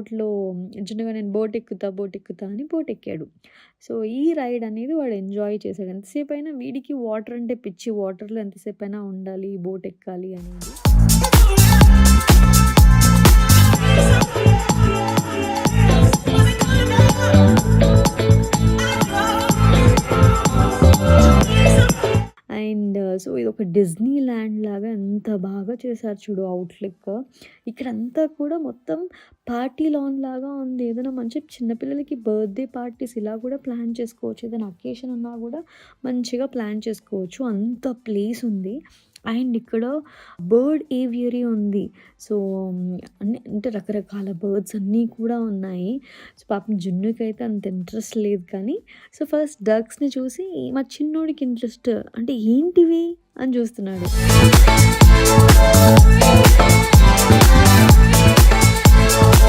బోట్‌లో చిన్నగా నేను బోట్ ఎక్కుతా అని బోట్ ఎక్కాడు. సో, ఈ రైడ్ అనేది వాడు ఎంజాయ్ చేసాడు. ఎంతసేపైనా వీడికి వాటర్ అంటే పిచ్చి. వాటర్‌లో ఎంతసేపైనా ఉండాలి, బోట్ ఎక్కాలి అనేది. అండ్ సో, ఇదొక డిజ్నీ ల్యాండ్ లాగా ఎంత బాగా చేశారు చూడు ఔట్‌లుక్. ఇక్కడంతా కూడా మొత్తం పార్టీ లాన్ లాగా ఉంది. ఏదైనా మంచి చిన్న పిల్లలకి బర్త్‌డే పార్టీస్ ఇలా కూడా ప్లాన్ చేసుకోవచ్చు. ఏదైనా అకేషన్ ఉన్నా కూడా మంచిగా ప్లాన్ చేసుకోవచ్చు. అంత ప్లేస్ ఉంది. అండ్ ఇక్కడ బర్డ్ ఏవియరీ ఉంది. సో, అన్నీ అంటే రకరకాల బర్డ్స్ అన్నీ కూడా ఉన్నాయి. సో, పాపం జున్నుకైతే అంత ఇంట్రెస్ట్ లేదు కానీ, సో, ఫస్ట్ డక్స్‌ని చూసి మా చిన్నోడికి ఇంట్రెస్ట్ అంటే ఏంటివి అని చూస్తున్నాడు.